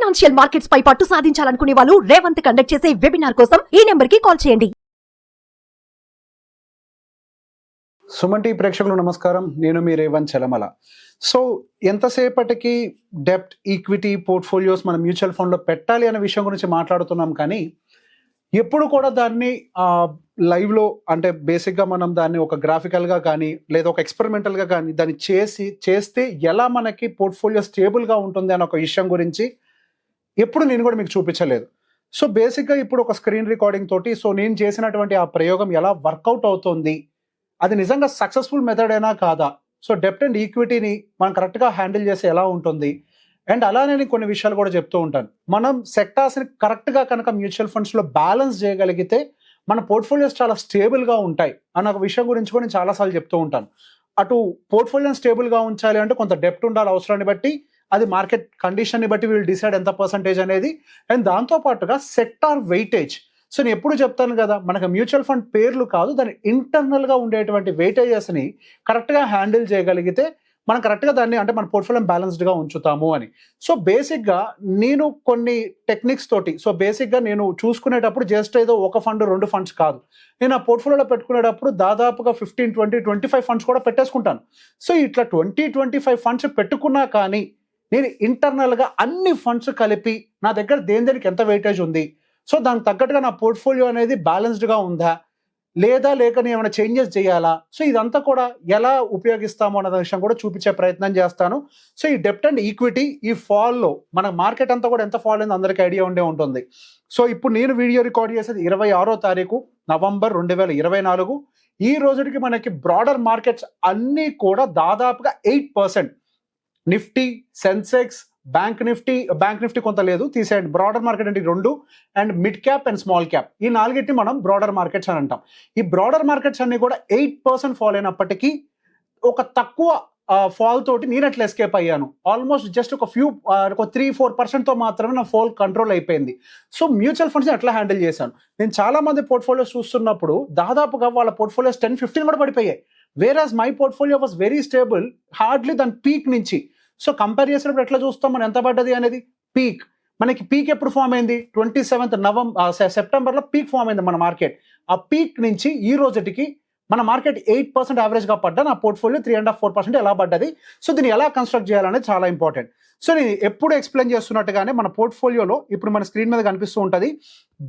Financial markets పై పట్టు సాధించాలనుకునే వాళ్ళు Revanth conduct చేసే వెబినార్ కోసం ఈ నెంబర్ కి కాల్ చేయండి. సుమన్ టీవీ ప్రేక్షకులు నమస్కారం, నేను మీ రేవంత్ చలమల. సో ఎంతసేపటికి డెప్ట్ ఈక్విటీ పోర్ట్ఫోలియోస్ మన మ్యూచువల్ ఫండ్లో పెట్టాలి అనే విషయం గురించి మాట్లాడుతున్నాం, కానీ ఎప్పుడు కూడా దాన్ని లైవ్లో అంటే బేసిక్గా మనం దాన్ని ఒక గ్రాఫికల్గా కానీ లేదా ఒక ఎక్స్పెరిమెంటల్గా కానీ దాన్ని చేస్తే ఎలా మనకి పోర్ట్ఫోలియో స్టేబుల్గా ఉంటుంది అనే ఒక విషయం గురించి ఎప్పుడు నేను కూడా మీకు చూపించలేదు. సో బేసిక్గా ఇప్పుడు ఒక స్క్రీన్ రికార్డింగ్ తోటి సో నేను చేసినటువంటి ఆ ప్రయోగం ఎలా వర్కౌట్ అవుతుంది, అది నిజంగా సక్సెస్ఫుల్ మెథడ్ అయినా కాదా, సో డెప్ట్ అండ్ ఈక్విటీని మనం కరెక్ట్గా హ్యాండిల్ చేసి ఎలా ఉంటుంది, అండ్ అలానే నేను కొన్ని విషయాలు కూడా చెప్తూ ఉంటాను. మనం సెక్టార్స్ని కరెక్ట్గా కనుక మ్యూచువల్ ఫండ్స్లో బ్యాలెన్స్ చేయగలిగితే మన పోర్ట్ఫోలియోస్ చాలా స్టేబుల్గా ఉంటాయి అన్న ఒక విషయం గురించి కూడా నేను చాలాసార్లు చెప్తూ ఉంటాను. అటు పోర్ట్ఫోలియోని స్టేబుల్గా ఉంచాలి అంటే కొంత డెప్ట్ ఉండాలి, అవసరాన్ని బట్టి, అది మార్కెట్ కండిషన్ని బట్టి వీళ్ళు డిసైడ్ ఎంత పర్సంటేజ్ అనేది, అండ్ దాంతోపాటుగా సెక్టార్ వెయిటేజ్. సో నేను ఎప్పుడు చెప్తాను కదా, మనకు మ్యూచువల్ ఫండ్ పేర్లు కాదు, దాని ఇంటర్నల్గా ఉండేటువంటి వెయిటేజెస్ని కరెక్ట్గా హ్యాండిల్ చేయగలిగితే మనం కరెక్ట్గా దాన్ని అంటే మన పోర్ట్ఫోలియో బ్యాలెన్స్డ్గా ఉంచుతాము అని. సో బేసిక్గా నేను కొన్ని టెక్నిక్స్ తోటి సో బేసిక్గా నేను చూసుకునేటప్పుడు జస్ట్ ఏదో ఒక ఫండ్ 2 ఫండ్స్ కాదు, నేను ఆ పోర్ట్ఫోలియోలో పెట్టుకునేటప్పుడు దాదాపుగా 15, 20, 25 ఫండ్స్ కూడా పెట్టేసుకుంటాను. సో ఇట్లా 20-25 ఫండ్స్ పెట్టుకున్నా కానీ నేను ఇంటర్నల్గా అన్ని ఫండ్స్ కలిపి నా దగ్గర దేనికి ఎంత వెయిటేజ్ ఉంది, సో దానికి తగ్గట్టుగా నా పోర్ట్ఫోలియో అనేది బ్యాలెన్స్డ్గా ఉందా లేదా లేక నేను ఏమైనా చేంజెస్ చేయాలా, సో ఇదంతా కూడా ఎలా ఉపయోగిస్తాము అన్న విషయం కూడా చూపించే ప్రయత్నం చేస్తాను. సో ఈ డెప్ట్ అండ్ ఈక్విటీ ఈ ఫాల్లో మన మార్కెట్ అంతా కూడా ఎంత ఫాల్ అయిందో అందరికీ ఐడియా ఉండే ఉంటుంది. సో ఇప్పుడు నేను వీడియో రికార్డ్ చేసేది 26వ తారీఖు నవంబర్ 2024. ఈ రోజుకి మనకి బ్రాడర్ మార్కెట్స్ అన్నీ కూడా దాదాపుగా 8%, నిఫ్టీ, సెన్సెక్స్, బ్యాంక్ నిఫ్టీ కొంత లేదు, తీసేయండి. బ్రాడర్ మార్కెట్ అంటే 2, and mid cap and small cap, ఈ 4ని మనం బ్రాడర్ మార్కెట్స్ అని అంటాం. ఈ బ్రాడర్ మార్కెట్స్ అన్ని కూడా 8% ఫాల్ అయినప్పటికీ ఒక తక్కువ ఫాల్ తోటి నేను ఎట్లా ఎస్కేప్ అయ్యాను, ఆల్మోస్ట్ జస్ట్ ఒక 3-4%తో మాత్రమే నా ఫాల్ కంట్రోల్ అయిపోయింది. సో మ్యూచువల్ ఫండ్స్ ఎట్లా హ్యాండిల్ చేశాను, నేను చాలా మంది పోర్ట్ఫోలియోస్ చూస్తున్నప్పుడు దాదాపుగా వాళ్ళ పోర్ట్ఫోలియోస్ 10-15 కూడా పడిపోయాయి. Whereas my portfolio was very stable, hardly దాని పీక్ నుంచి. సో కంపేర్ చేసినప్పుడు ఎట్లా చూస్తాం మనం ఎంత పడ్డది అనేది, పీక్ మనకి పీక్ ఎప్పుడు ఫామ్ అయింది, 27th సెప్టెంబర్లో పీక్ ఫామ్ అయింది మన మార్కెట్. ఆ పీక్ నుంచి ఈ రోజుకి మన మార్కెట్ 8% యావరేజ్గా పడ్డా, నా పోర్ట్ఫోలియో 3.5-4% ఎలా పడ్డది. సో దీన్ని ఎలా కన్స్ట్రక్ట్ చేయాలనేది చాలా ఇంపార్టెంట్. సో నేను ఎప్పుడు ఎక్స్ప్లెయిన్ చేస్తున్నట్టుగానే మన పోర్ట్ఫోలియోలో ఇప్పుడు మన స్క్రీన్ మీద కనిపిస్తూ ఉంటుంది,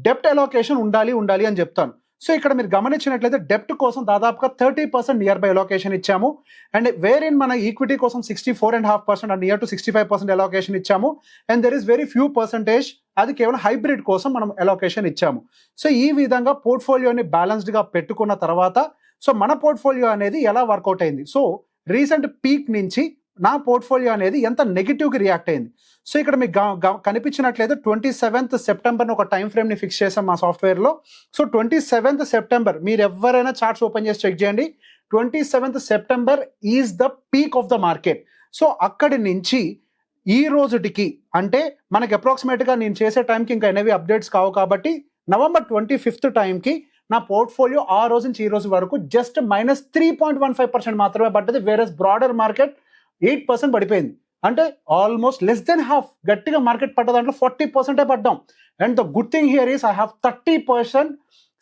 డెప్ట్ అలోకేషన్ ఉండాలి అని చెప్తాను. సో ఇక్కడ మీరు గమనించినట్లయితే డెప్ట్ కోసం దాదాపుగా 30% నియర్ బై అలోకేషన్ ఇచ్చాము, అండ్ వేరిన్ మన ఈక్విటీ కోసం 64.5% అండ్ నియర్ టు 65% అలోకేషన్ ఇచ్చాము, and there is very few percentage అది కేవలం హైబ్రిడ్ కోసం మనం అలోకేషన్ ఇచ్చాము. సో ఈ విధంగా పోర్ట్ఫోలియోని బ్యాలెన్స్డ్గా పెట్టుకున్న తర్వాత సో మన పోర్ట్ఫోలియో అనేది ఎలా వర్కౌట్ అయింది, సో రీసెంట్ పీక్ నుంచి నా పోర్ట్ఫోలియో అనేది ఎంత నెగిటివ్గా రియాక్ట్ అయింది. సో ఇక్కడ మీకు కనిపించినట్లయితే 27th సెప్టెంబర్ని ఒక టైం ఫ్రేమ్ని ఫిక్స్ చేసాం మా సాఫ్ట్వేర్లో. సో 27th సెప్టెంబర్ మీరు ఎవరైనా చార్ట్స్ ఓపెన్ చేసి చెక్ చేయండి, 27th September is the peak of the market. So అక్కడి నుంచి ఈ రోజుటికి అంటే మనకి అప్రాక్సిమేట్గా నేను చేసే టైంకి ఇంకా ఎనవి అప్డేట్స్ కావు కాబట్టి నవంబర్ 25th టైంకి నా పోర్ట్ఫోలియో ఆ రోజు నుంచి ఈ రోజు వరకు జస్ట్ -3.15% మాత్రమే పడ్డది. వేరస్ బ్రాడర్ మార్కెట్ 8% పడిపోయింది, అంటే ఆల్మోస్ట్ లెస్ దెన్ హాఫ్. గట్టిగా మార్కెట్ పడ్డ దాంట్లో 40% పడ్డాం. And the good thing here is I have 30%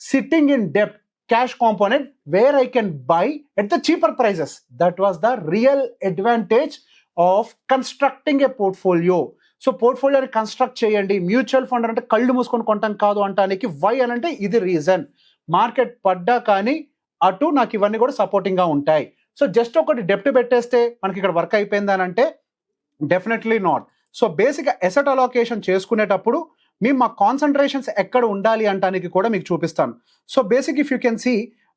sitting in డెప్ట్ cash component where I can buy at the cheaper prices. That was the real advantage of constructing a portfolio. So పోర్ట్ఫోలియోని construct చేయండి, mutual fund అంటే కళ్ళు మూసుకొని కొంటాం కాదు అంటానికి why అని అంటే ఇది రీజన్. మార్కెట్ పడ్డా కానీ అటు నాకు ఇవన్నీ కూడా సపోర్టింగ్గా ఉంటాయి. సో జస్ట్ ఒకటి డెప్ట్ పెట్టేస్తే మనకి ఇక్కడ వర్క్ అయిపోయింది అని అంటే డెఫినెట్లీ నాట్. సో బేసిక్గా ఎసెట్ అలోకేషన్ చేసుకునేటప్పుడు మేము మా కాన్సన్ట్రేషన్స్ ఎక్కడ ఉండాలి అంటానికి కూడా మీకు చూపిస్తాను. So basic if you can see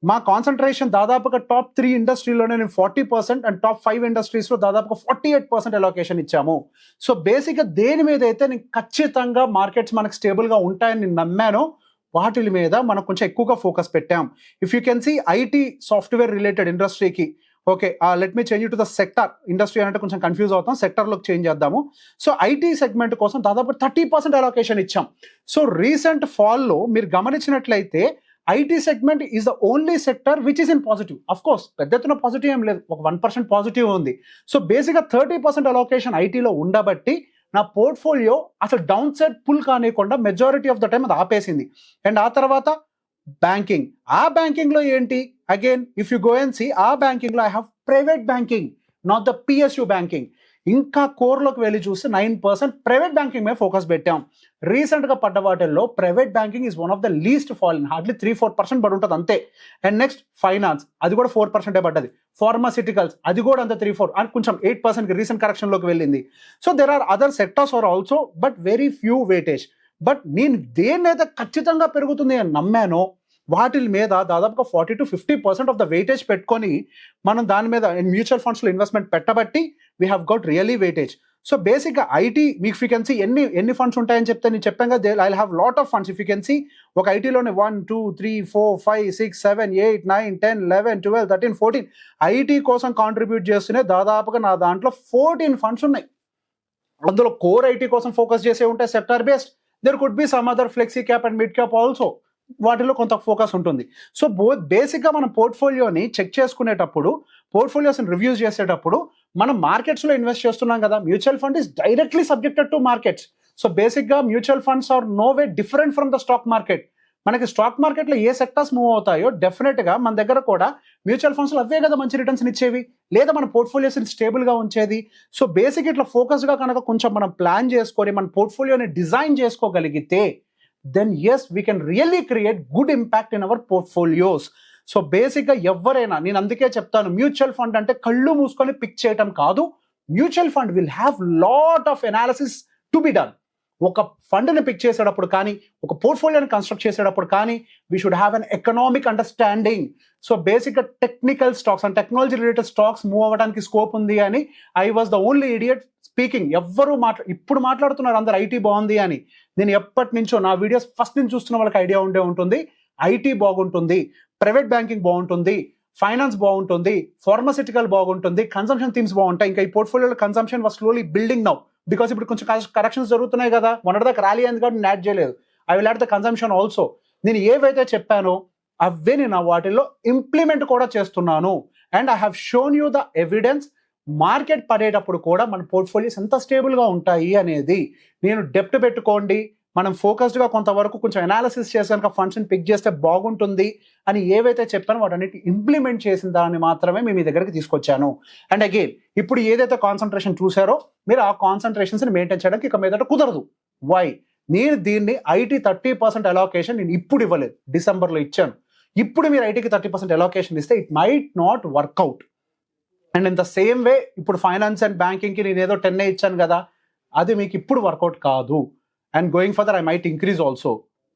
మా కాన్సన్ట్రేషన్ దాదాపుగా టాప్ 3 ఇండస్ట్రీలోనే నేను 40% అండ్ టాప్ 5 ఇండస్ట్రీస్లో దాదాపుగా 48% అలోకేషన్ ఇచ్చాము. సో బేసిక్గా దేని మీద అయితే నేను ఖచ్చితంగా మార్కెట్స్ మనకు స్టేబుల్గా ఉంటాయని నేను నమ్మానో వాటి మీద మనం కొంచెం ఎక్కువగా ఫోకస్ పెట్టాం. If you can see IT software related ఇండస్ట్రీకి okay let me change to the sector. Industry అంటే కొంచెం కన్ఫ్యూజ్ అవుతాం, సెక్టర్లోకి చేంజ్ చేద్దాము. సో ఐటీ సెగ్మెంట్ కోసం దాదాపు 30% అలోకేషన్ ఇచ్చాం. సో రీసెంట్ ఫాల్లో మీరు గమనించినట్లయితే IT segment is the only sector which is in positive. Of course పెద్ద ఎత్తున పాజిటివ్ ఏం లేదు, ఒక 1% పాజిటివ్ ఉంది. సో బేసిక్గా 30% అలోకేషన్ ఐటీలో ఉండబట్టి నా పోర్ట్ఫోలియో అసలు డౌన్ సైడ్ పుల్ కానివ్వకుండా మెజారిటీ ఆఫ్ ద టైం అది ఆపేసింది. అండ్ ఆ తర్వాత బ్యాంకింగ్. ఆ బ్యాంకింగ్లో ఏంటి, again if you go and see, ఆ బ్యాంకింగ్లో I have private banking, not the PSU banking. ఇంకా కోర్లోకి వెళ్ళి చూస్తే 9% ప్రైవేట్ బ్యాంకింగ్ మీద ఫోకస్ పెట్టాం. రీసెంట్గా పడ్డ వాటిల్లో private banking is one of the least fallen, hardly 3-4% పడి ఉంటుంది అంతే. అండ్ నెక్స్ట్ ఫైనాన్స్, అది కూడా 4% పడ్డది. ఫార్మాసిటికల్స్, అది కూడా అంతే 3-4 అండ్ కొంచెం 8% రీసెంట్ కరెక్షన్లోకి వెళ్ళింది. So there are other sectors are also, but very few weightage. But నేను దేన్నైతే ఖచ్చితంగా పెరుగుతుంది అని నమ్మానో వాటి మీద దాదాపుగా 40-50% ఆఫ్ ద వెయిటేజ్ పెట్టుకొని మనం దాని మీద మ్యూచువల్ ఫండ్స్లో ఇన్వెస్ట్మెంట్ పెట్టబట్టి we have got really weightage. So బేసిక్గా ఐటీ మీకు యూ కెన్ సీ ఎన్ని ఫండ్స్ ఉంటాయని చెప్తే నేను చెప్పాను కదా, I have lot of funds. If you can see ఒక ఐటీలోనే 1, 2, 3, 4, 5, 6, 7, 8, 9, 10, 11, 12, 13, 14 ఐటీ కోసం కాంట్రిబ్యూట్ చేస్తూనే దాదాపుగా నా దాంట్లో 14 ఫండ్స్ ఉన్నాయి. అందులో కోర్ ఐటీ కోసం ఫోకస్ చేసే ఉంటాయి, sector based. There could be some other flexi cap and mid cap also, వాటిలో కొంత ఫోకస్ ఉంటుంది. సో బేసిక్గా మనం పోర్ట్ఫోలియోని చెక్ చేసుకునేటప్పుడు, పోర్ట్ఫోలియోస్ని రివ్యూస్ చేసేటప్పుడు మనం మార్కెట్స్లో ఇన్వెస్ట్ చేస్తున్నాం కదా. Mutual fund is directly subjected to markets. So బేసిక్గా mutual funds are no way different from the stock market. మనకి స్టాక్ మార్కెట్లో ఏ సెక్టర్స్ మూవ్ అవుతాయో డెఫినెట్గా మన దగ్గర కూడా మ్యూచువల్ ఫండ్స్లో అవే కదా మంచి రిటర్న్స్ ఇచ్చేవి, లేదా మన పోర్ట్ఫోలియోస్ని స్టేబుల్గా ఉంచేది. సో బేసిక్ ఇట్లా ఫోకస్గా కనుక కొంచెం మనం ప్లాన్ చేసుకొని మన పోర్ట్ఫోలియోని డిజైన్ చేసుకోగలిగితే, then yes, we can really create good impact in our portfolios. So బేసిక్గా ఎవరైనా, నేను అందుకే చెప్తాను, మ్యూచువల్ ఫండ్ అంటే కళ్ళు మూసుకొని పిక్ చేయటం కాదు. Mutual fund will have lot of analysis to be done. ఒక ఫండ్ని పిక్ చేసేటప్పుడు కానీ, ఒక పోర్ట్ఫోలియోని కన్స్ట్రక్ట్ చేసేటప్పుడు కానీ, we should have an economic understanding. So బేసిక్గా technical stocks and technology related stocks move అవ్వడానికి స్కోప్ ఉంది అని I was the only idiot speaking. ఎవ్వరూ ఇప్పుడు మాట్లాడుతున్నారు అందరు ఐటీ బాగుంది అని. నేను ఎప్పటి నుంచో నా వీడియోస్ ఫస్ట్ నుంచి చూస్తున్న వాళ్ళకి ఐడియా ఉండే ఉంటుంది, ఐటీ బాగుంటుంది, ప్రైవేట్ బ్యాంకింగ్ బాగుంటుంది, ఫైనాన్స్ బాగుంటుంది, ఫార్మాసిటికల్ బాగుంటుంది, కన్సంప్షన్ థీమ్స్ బాగుంటాయి. ఇంకా ఈ పోర్ట్ఫోలియోలో consumption was slowly building now, because ఇప్పుడు కొంచెం కరెక్షన్స్ జరుగుతున్నాయి కదా. మొన్నటిదాకా ర్యాలీ అయింది కాబట్టి నేను యాడ్ చేయలేదు. I will add the consumption also. నేను ఏవైతే చెప్పానో అవే నేను వాటిల్లో ఇంప్లిమెంట్ కూడా చేస్తున్నాను. And I have shown you the evidence. Market పడేటప్పుడు కూడా మన పోర్ట్ఫోలియోస్ ఎంత స్టేబుల్గా ఉంటాయి అనేది. నేను డెప్ట్ పెట్టుకోండి, మనం ఫోకస్డ్గా కొంతవరకు కొంచెం అనాలిసిస్ చేసి కనుక ఫండ్స్ని పిక్ చేస్తే బాగుంటుంది అని ఏవైతే చెప్పానో వాటన్నిటి ఇంప్లిమెంట్ చేసిన దాన్ని మాత్రమే మీ దగ్గరికి తీసుకొచ్చాను. అండ్ అగైన్ ఇప్పుడు ఏదైతే కాన్సన్ట్రేషన్ చూసారో మీరు ఆ కాన్సన్ట్రేషన్స్ని మెయింటైన్ చేయడానికి ఇక మీదట కుదరదు. వై? నేను దీన్ని ఐటీ 30% అలోకేషన్ నేను ఇప్పుడు ఇవ్వలేదు, డిసెంబర్లో ఇచ్చాను. ఇప్పుడు మీరు ఐటీకి 30% అలోకేషన్ ఇస్తే it might not work out. And in the same way ఇప్పుడు ఫైనాన్స్ అండ్ బ్యాంకింగ్కి నేను ఏదో 10 ఇచ్చాను కదా, అది మీకు ఇప్పుడు వర్కౌట్ కాదు. And going further I might increase also.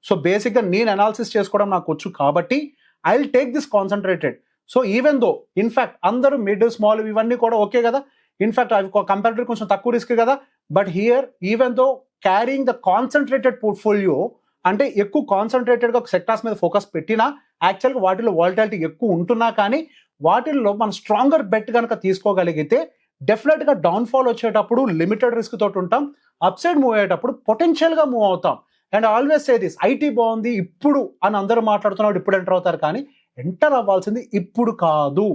So బేసిక్గా నేను అనాలిసిస్ చేసుకోవడం నాకు వచ్చు కాబట్టి I will take this concentrated. So even though in fact అందరూ మిడ్ స్మాల్ ఇవన్నీ కూడా ఓకే కదా, ఇన్ఫ్యాక్ట్ అవి కంపారిటివ్ కొంచెం తక్కువ రిస్క్ కదా. But here even though carrying the concentrated portfolio, అంటే ఎక్కువ కాన్సన్ట్రేటెడ్గా సెక్టార్స్ మీద ఫోకస్ పెట్టినా యాక్చువల్గా వాటిలో వాలటాలిటీ ఎక్కువ ఉంటున్నా కానీ వాటిల్లో మనం స్ట్రాంగర్ బెట్ కనుక తీసుకోగలిగితే డెఫినెట్గా డౌన్ఫాల్ వచ్చేటప్పుడు లిమిటెడ్ రిస్క్ తోటి ఉంటాం, అప్ సైడ్ మూవ్ అయ్యేటప్పుడు పొటెన్షియల్గా మూవ్ అవుతాం. And always say this, IT బాగుంది ఇప్పుడు అని అందరూ మాట్లాడుతున్నప్పుడు ఇప్పుడు ఎంటర్ అవుతారు, కానీ ఎంటర్ అవ్వాల్సింది ఇప్పుడు కాదు.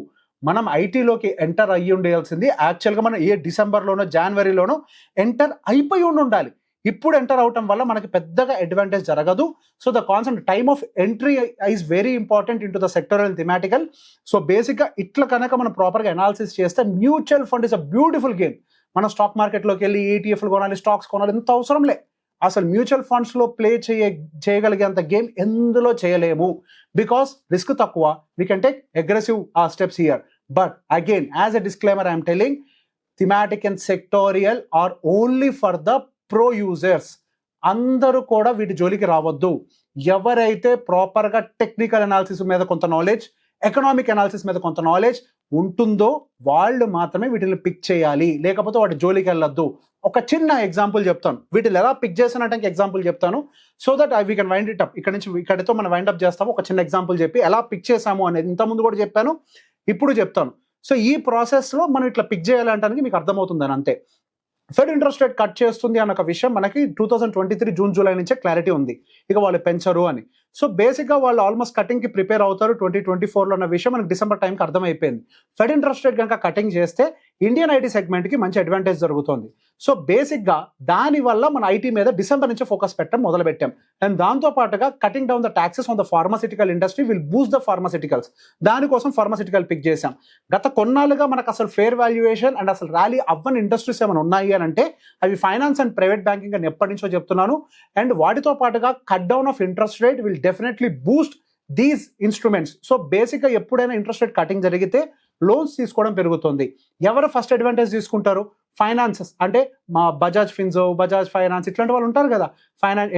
మనం ఐటీలోకి ఎంటర్ అయ్యి ఉండాల్సింది యాక్చువల్గా మనం ఏ డిసెంబర్లోనో జనవరిలోనో ఎంటర్ అయిపోయి ఉండాలి. ఇప్పుడు ఎంటర్ అవటం వల్ల మనకి పెద్దగా అడ్వాంటేజ్ జరగదు. So the concept time of entry is very important in to the sectoral thematical. So బేసిక్గా ఇట్లా కనుక మనం ప్రాపర్గా అనాలిసిస్ చేస్తే mutual fund is a beautiful game. మనం స్టాక్ మార్కెట్లోకి వెళ్ళి ETFలు కొనాలి, స్టాక్స్ కొనాలి, ఎంత అవసరం లే. అసలు మ్యూచువల్ ఫండ్స్లో ప్లే చేయగలిగేంత గేమ్ ఎందులో చేయలేము, బికాస్ రిస్క్ తక్కువ. We can take aggressive steps here. But again as a disclaimer I'm telling, thematic and sectoral are only for the pro users. అందరూ కూడా వీటి జోలికి రావద్దు. ఎవరైతే ప్రాపర్గా టెక్నికల్ అనాలిసిస్ మీద కొంత నాలెడ్జ్, ఎకనామిక్ అనాలిసిస్ మీద కొంత నాలెడ్జ్ ఉంటుందో వాళ్ళు మాత్రమే వీటిని పిక్ చేయాలి, లేకపోతే వాటి జోలికి వెళ్ళొద్దు. ఒక చిన్న ఎగ్జాంపుల్ చెప్తాను, వీటిని ఎలా పిక్ చేసానంటే ఎగ్జాంపుల్ చెప్తాను, so that we can wind it up. ఇక్కడ నుంచి ఇక్కడితో మనం వైండ్ అప్ చేస్తాము. ఒక చిన్న ఎగ్జాంపుల్ చెప్పి ఎలా పిక్ చేసాము అనేది ఇంతకుముందు కూడా చెప్పాను, ఇప్పుడు చెప్తాను. సో ఈ ప్రాసెస్లో మనం ఇట్లా పిక్ చేయాలంటానికి మీకు అర్థమవుతుందని అంతే. ఫెడ్ ఇంట్రెస్ట్ రేట్ కట్ చేస్తుంది అన్న ఒక విషయం మనకి 2023 జూన్ జూలై నుంచే క్లారిటీ ఉంది, ఇక వాళ్ళు పెంచరు అని. సో బేసిక్గా వాళ్ళు ఆల్మోస్ట్ కటింగ్కి ప్రిపేర్ అవుతారు 2024లో అన్న విషయం మనకి డిసెంబర్ టైంకి అర్థమైపోయింది. ఫెడ్ ఇంట్రెస్ట్ రేట్ కనుక కటింగ్ చేస్తే ఇండియన్ ఐటీ సెగ్మెంట్కి మంచి అడ్వాంటేజ్ జరుగుతుంది. సో బేసిక్గా దానివల్ల మన ఐటీ మీద డిసెంబర్ నుంచి ఫోకస్ పెట్టడం మొదలు పెట్టాం. అండ్ దాంతో పాటుగా cutting down the taxes on the pharmaceutical industry will Boost the pharmaceuticals. దానికోసం ఫార్మాసిటికల్ పిక్ చేశాం. గత కొన్నాళ్ళుగా మనకు అసలు ఫేర్ వాల్యుయేషన్ అండ్ అసలు ర్యాలీ అవ్వని ఇండస్ట్రీస్ ఏమైనా ఉన్నాయి అని అంటే అవి ఫైనాన్స్ అండ్ ప్రైవేట్ బ్యాంకింగ్ అని ఎప్పటి నుంచో చెప్తున్నాను. అండ్ వాటితో పాటుగా cut down of interest rate will definitely Boost these instruments. So బేసిక్గా ఎప్పుడైనా ఇంట్రెస్ట్ రేట్ కటింగ్ జరిగితే లోన్స్ తీసుకోవడం పెరుగుతుంది. ఎవరు ఫస్ట్ అడ్వాంటేజ్ తీసుకుంటారు? ఫైనాన్సెస్ అంటే మా బజాజ్ ఫిన్జో, బజాజ్ ఫైనాన్స్ ఇట్లాంటి వాళ్ళు ఉంటారు కదా,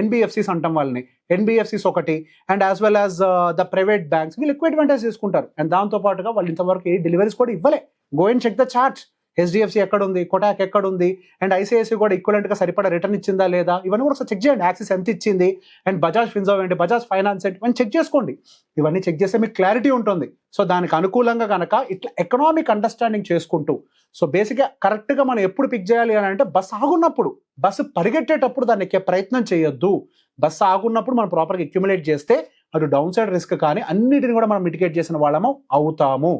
ఎన్బిఎఫ్సిస్ అంటాం వాళ్ళని. ఎన్బిఎఫ్సిస్ ఒకటి and as well as the private banks వీళ్ళు ఎక్కువ అడ్వాంటేజ్ తీసుకుంటారు. అండ్ దాంతో పాటుగా వాళ్ళు ఇంతవరకు ఏ డెలివరీస్ కూడా ఇవ్వలే. Go and check the charts. HDFC ఎక్కడ ఉంది, కొటాక్ ఎక్కడ ఉంది, అండ్ ఐసిఐసి కూడా ఈక్వలెంట్గా సరిపడా రిటర్న్ ఇచ్చిందా లేదా, ఇవన్నీ కూడా చెక్ చేయండి. యాక్సిస్ ఎంత ఇచ్చింది, అండ్ బజాజ్ ఫిన్జో ఏంటి, బజాజ్ ఫైనాన్స్ ఏంటి, ఇవన్నీ చెక్ చేసుకోండి. ఇవన్నీ చెక్ చేస్తే మీకు క్లారిటీ ఉంటుంది. సో దానికి అనుకూలంగా కనుక ఇట్లా ఎకనామిక్ అండర్స్టాండింగ్ చేసుకుంటూ, సో బేసిక్గా కరెక్ట్గా మనం ఎప్పుడు పిక్ చేయాలి అని అంటే బస్సు ఆగున్నప్పుడు, బస్సు పరిగెట్టేటప్పుడు దాన్ని ఎక్కే ప్రయత్నం చేయొద్దు. బస్సు ఆగున్నప్పుడు మనం ప్రాపర్గా అక్యుములేట్ చేస్తే అటు డౌన్ సైడ్ రిస్క్ కానీ అన్నిటిని కూడా మనం మిటిగేట్ చేసిన వాళ్ళము అవుతాము.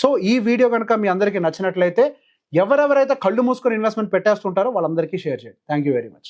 సో ఈ వీడియో కనుక మీ అందరికీ నచ్చినట్లయితే ఎవరెవరైతే కళ్ళు మూసుకొని ఇన్వెస్ట్మెంట్ పెట్టేస్తుంటారో వాళ్ళందరికీ షేర్ చేయండి. Thank you very much.